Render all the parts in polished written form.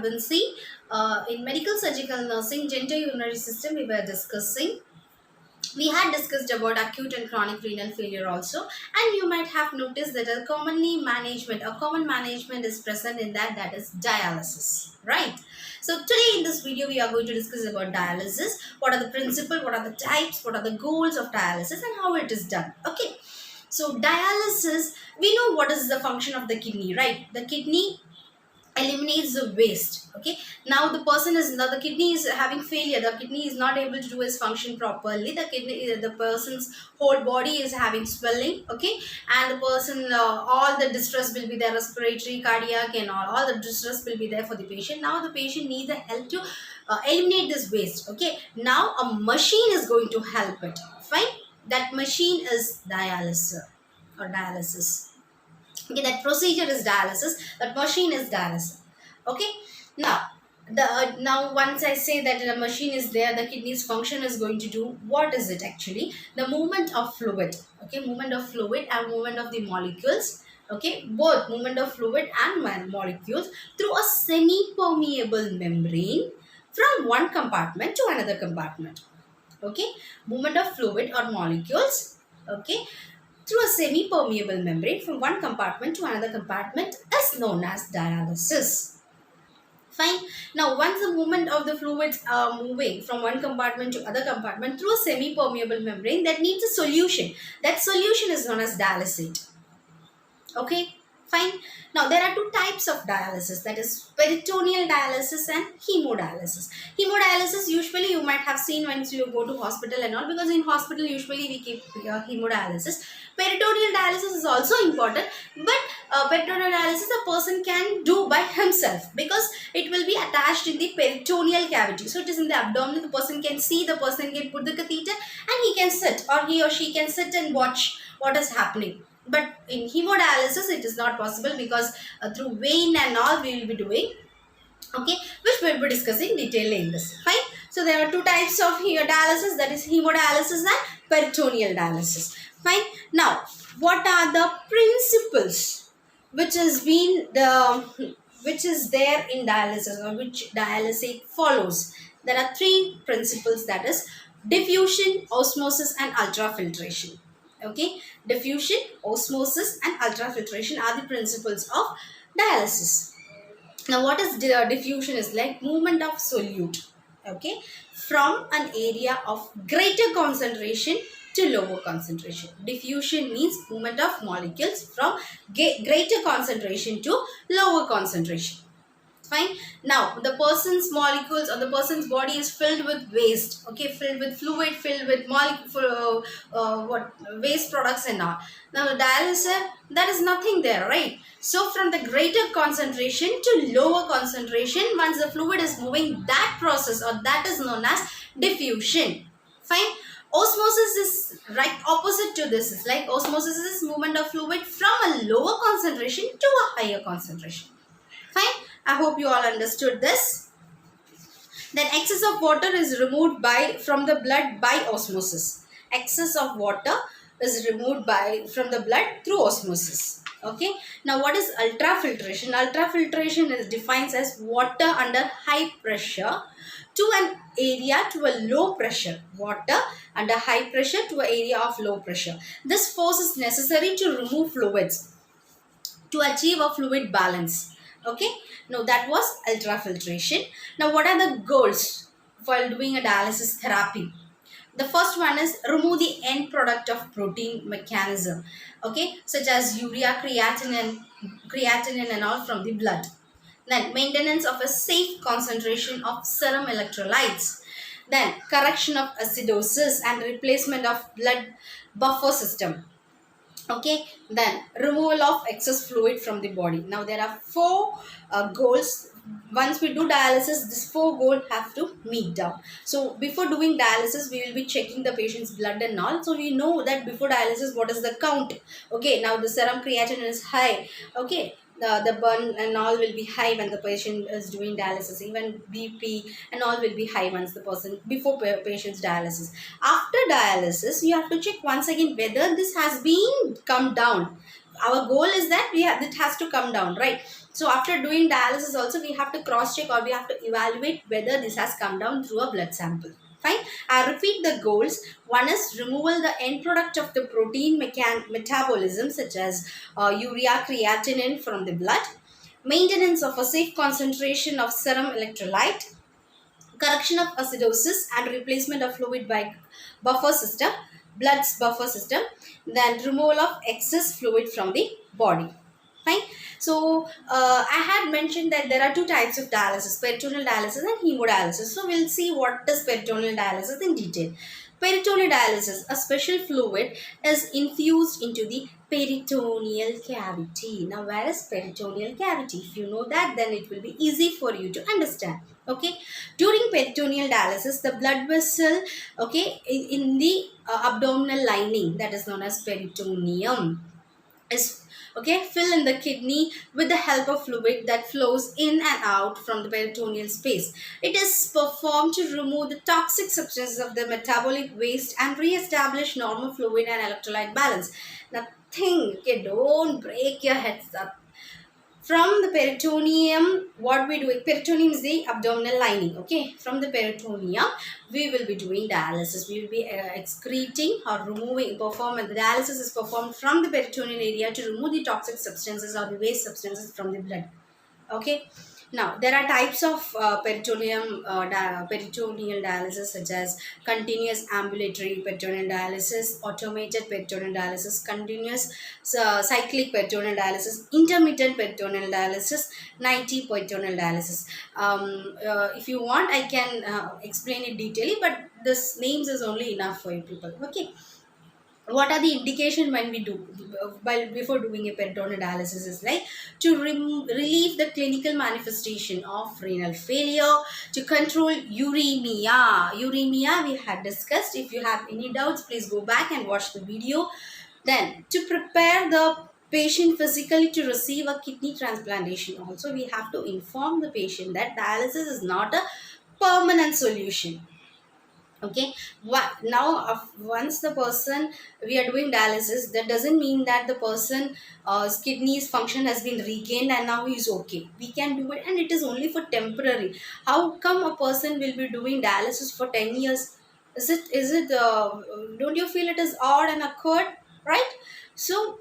Chavansi. In medical surgical nursing, gender urinary system, we had discussed about acute and chronic renal failure also, and you might have noticed that a common management is present in that is dialysis, right? So today in this video we are going to discuss about dialysis. What are the principles, what are the types, what are the goals of dialysis, and how it is done. Okay, so dialysis, we know what is the function of the kidney, right? The kidney eliminates the waste. Okay, now the kidney is having failure, the kidney is not able to do its function properly, the person's whole body is having swelling. Okay, and the person, all the distress will be there, respiratory, cardiac, and all the distress will be there for the patient. Now the patient needs the help to eliminate this waste. Okay, now a machine is going to help it. Fine, that machine is dialysis. Okay, that procedure is dialysis, that machine is dialysis. Okay, now now once I say that the machine is there, the kidney's function is going to do, what is it actually? The movement of fluid. Okay, movement of fluid and movement of the molecules. Okay, both movement of fluid and molecules through a semi permeable membrane from one compartment to another compartment. Okay, movement of fluid or molecules, okay, through a semi-permeable membrane from one compartment to another compartment is known as dialysis. Fine. Now, once the movement of the fluids are moving from one compartment to other compartment through a semi-permeable membrane, that needs a solution. That solution is known as dialysate. Okay, fine. Now, there are two types of dialysis, that is peritoneal dialysis and hemodialysis. Hemodialysis, usually you might have seen once you go to hospital and all, because in hospital usually we keep hemodialysis. Peritoneal dialysis is also important, but peritoneal dialysis a person can do by himself, because it will be attached in the peritoneal cavity. So it is in the abdomen, the person can see, the person can put the catheter and he can sit, or he or she can sit and watch what is happening. But in hemodialysis it is not possible, because through vein and all we will be doing. Okay, which we will be discussing detail in this. Fine. So there are two types of dialysis, that is hemodialysis and peritoneal dialysis. Fine. Now, what are the principles which is there in dialysis, or which dialysate follows? There are three principles, that is diffusion, osmosis, and ultrafiltration. Okay, diffusion, osmosis, and ultrafiltration are the principles of dialysis. Now, what is diffusion? Is like movement of solute, okay, from an area of greater concentration to lower concentration. Diffusion means movement of molecules from greater concentration to lower concentration. Fine. Now, the person's molecules or the person's body is filled with waste. Okay, filled with fluid, filled with waste products and all. Now, the dialysis, there is nothing there, right? So, from the greater concentration to lower concentration, once the fluid is moving, that process, or that is known as diffusion. Fine. Osmosis is right opposite to this. It's like osmosis is movement of fluid from a lower concentration to a higher concentration. Fine. I hope you all understood this. Then excess of water is removed from the blood by osmosis. Excess of water is removed from the blood through osmosis. Okay. Now, what is ultrafiltration? Ultrafiltration is defined as water under high pressure to an area to a low pressure. Water under high pressure to an area of low pressure. This force is necessary to remove fluids to achieve a fluid balance. Okay. Now, that was ultrafiltration. Now, what are the goals while doing a dialysis therapy? The first one is remove the end product of protein mechanism. Okay, such as urea, creatinine and all from the blood. Then maintenance of a safe concentration of serum electrolytes. Then correction of acidosis and replacement of blood buffer system. Okay, then removal of excess fluid from the body. Now, there are four goals. Once we do dialysis, these four goals have to meet down. So, before doing dialysis, we will be checking the patient's blood and all. So, we know that before dialysis, what is the count? Okay, now the serum creatinine is high. Okay, the burn and all will be high when the patient is doing dialysis. Even BP and all will be high once the person, before patient's dialysis. After dialysis, you have to check once again whether this has been come down. Our goal is that it has to come down, right? So after doing dialysis also, we have to cross check or we have to evaluate whether this has come down through a blood sample. Fine. I repeat the goals. One is removal the end product of the protein metabolism, such as urea creatinine from the blood, maintenance of a safe concentration of serum electrolyte, correction of acidosis and replacement of fluid by buffer system, blood's buffer system, then removal of excess fluid from the body. Fine. So I had mentioned that there are two types of dialysis: peritoneal dialysis and hemodialysis. So we'll see what is peritoneal dialysis in detail. Peritoneal dialysis, a special fluid is infused into the peritoneal cavity. Now, where is peritoneal cavity? If you know that, then it will be easy for you to understand. Okay, during peritoneal dialysis, the blood vessel, okay, in the abdominal lining, that is known as peritoneum, is, okay, fill in the kidney with the help of fluid that flows in and out from the peritoneal space. It is performed to remove the toxic substances of the metabolic waste and re-establish normal fluid and electrolyte balance. Nothing, okay, don't break your heads up. From the peritoneum, what we do, peritoneum is the abdominal lining, okay. From the peritoneum, we will be doing dialysis. We will be excreting or removing, the dialysis is performed from the peritoneal area to remove the toxic substances or the waste substances from the blood. Okay. Now, there are types of peritoneal dialysis, such as continuous ambulatory peritoneal dialysis, automated peritoneal dialysis, continuous cyclic peritoneal dialysis, intermittent peritoneal dialysis, 90 peritoneal dialysis. If you want, I can explain it detailedly, but this names is only enough for you people. Okay. What are the indication when we do before doing a peritoneal dialysis is like to relieve the clinical manifestation of renal failure, to control uremia we had discussed. If you have any doubts, please go back and watch the video. Then to prepare the patient physically to receive a kidney transplantation, also we have to inform the patient that dialysis is not a permanent solution. Okay. Now once the person, we are doing dialysis, that doesn't mean that the person kidneys function has been regained and now he is okay. We can do it, and it is only for temporary. How come a person will be doing dialysis for 10 years? Is it don't you feel it is odd and awkward, right? So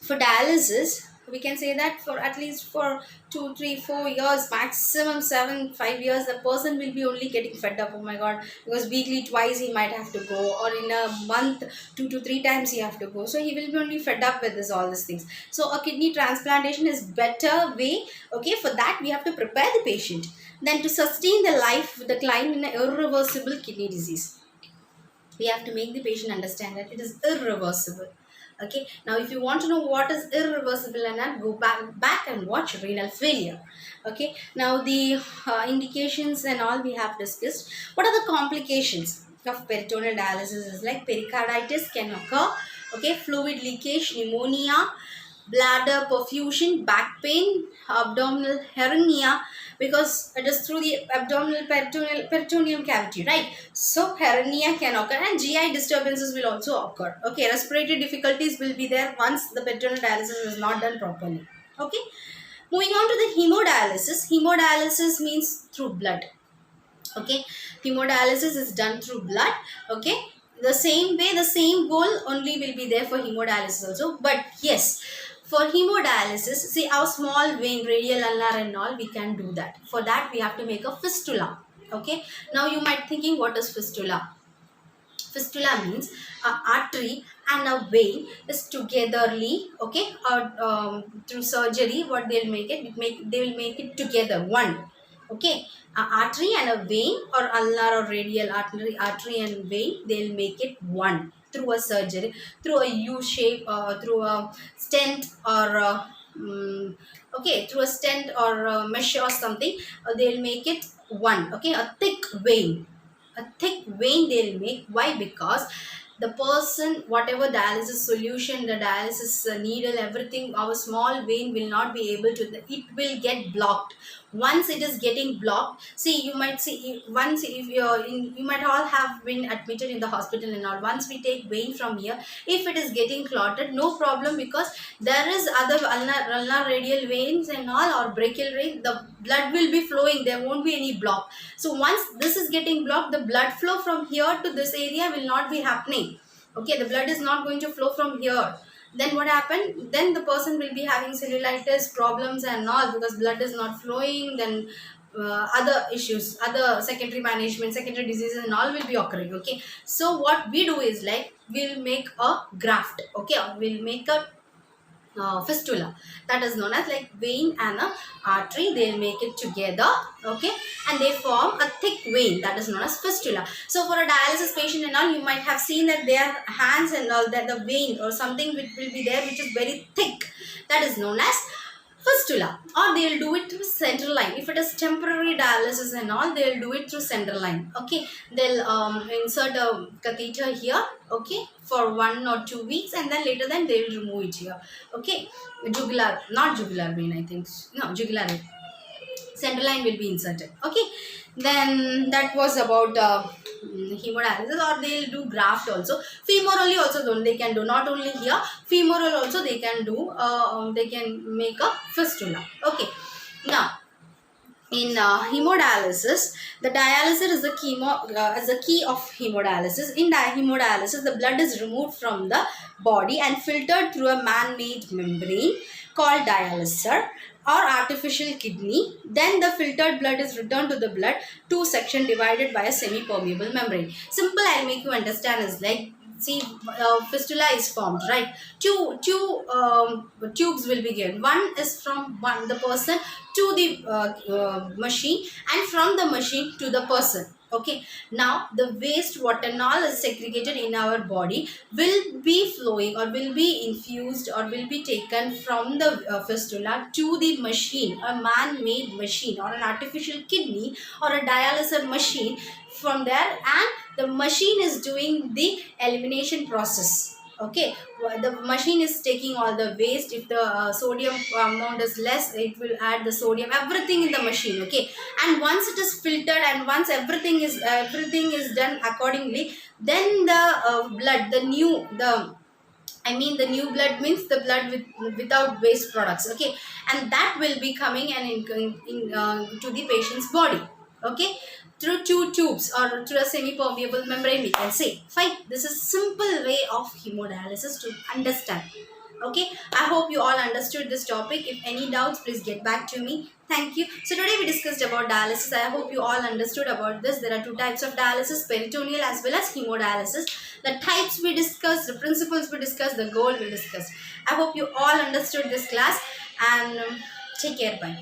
for dialysis, we can say that for at least for 2 3 4 years, maximum 7 5 years, the person will be only getting fed up. Oh my god, because weekly twice he might have to go, or in a month 2 to 3 times he have to go, so he will be only fed up with this all these things. So a kidney transplantation is better way. Okay, for that we have to prepare the patient. Then to sustain the life with the decline in an irreversible kidney disease, we have to make the patient understand that it is irreversible. Okay, now if you want to know what is irreversible and not, go back and watch renal failure. Okay, now the indications and all we have discussed. What are the complications of peritoneal dialysis is like pericarditis can occur. Okay, fluid leakage, pneumonia, bladder perfusion, back pain, abdominal hernia, because it is through the abdominal peritoneum cavity, right? So hernia can occur, and GI disturbances will also occur. Okay, respiratory difficulties will be there once the peritoneal dialysis is not done properly. Okay, moving on to the hemodialysis. Hemodialysis means through blood. Okay, hemodialysis is done through blood. Okay, the same way, the same goal only will be there for hemodialysis also. But yes, for hemodialysis, see, our small vein, radial ulnar and all, we can do that. For that we have to make a fistula. Okay, now you might thinking, what is fistula? Fistula means a artery and a vein is togetherly, okay, or through surgery, what they'll make it, they will make it together one. Okay, a artery and a vein, or ulnar or radial artery and vein, they'll make it one through a surgery, through a U shape, through a stent, or okay, through a stent or a mesh or something, they'll make it one. Okay, a thick vein, they'll make. Why? Because the person, whatever dialysis solution, the dialysis needle, everything, our small vein will not be able to, it will get blocked. Once it is getting blocked, see, you might see, once if you're in, you might all have been admitted in the hospital and all. Once we take vein from here, if it is getting clotted, no problem, because there is other ulnar radial veins and all, or brachial vein, the blood will be flowing, there won't be any block. So once this is getting blocked, the blood flow from here to this area will not be happening. Okay, the blood is not going to flow from here. Then what happened? Then the person will be having cellulitis problems and all, because blood is not flowing. Then other issues, other secondary management, secondary diseases and all will be occurring. Okay, so what we do is like, we'll make a graft. Okay, or we'll make a fistula, that is known as like vein and a artery, they'll make it together. Okay, and they form a thick vein, that is known as fistula. So for a dialysis patient and all, you might have seen that their hands and all, that the vein or something which will be there which is very thick, that is known as fistula. Or they'll do it through central line. If it is temporary dialysis and all, they'll do it through central line. Okay, they'll insert a catheter here, okay, for 1 or 2 weeks, and then later then they will remove it here. Okay, jugular, not jugular vein, I think, no, jugular vein, central line will be inserted. Okay, then that was about hemodialysis. Or they'll do graft also. Femoral also they can do, not only here, femoral also they can do, they can make a fistula. Okay, now in hemodialysis, the dialyzer is the key of hemodialysis. In hemodialysis, the blood is removed from the body and filtered through a man-made membrane called dialyser or artificial kidney. Then the filtered blood is returned to the blood two section divided by a semi-permeable membrane. Simple, I'll make you understand is like, see, fistula is formed, right? Two tubes will be given. One is from the person to the machine, and from the machine to the person. Okay, now the waste water and all is segregated in our body, will be flowing or will be infused or will be taken from the fistula to the machine, a man-made machine or an artificial kidney or a dialyzer machine. From there, and the machine is doing the elimination process. Okay, the machine is taking all the waste. If the sodium amount is less, it will add the sodium, everything in the machine. Okay, and once it is filtered and once everything is done accordingly, then the blood, the new blood means the blood without waste products. Okay, and that will be coming and to the patient's body. Okay, through two tubes or through a semi-permeable membrane, we can say. Fine, this is simple way of hemodialysis to understand. Okay, I hope you all understood this topic. If any doubts, please get back to me. Thank you. So today we discussed about dialysis. I hope you all understood about this. There are two types of dialysis, peritoneal as well as hemodialysis. The types we discussed, the principles we discussed, the goal we discussed. I hope you all understood this class, and take care. Bye.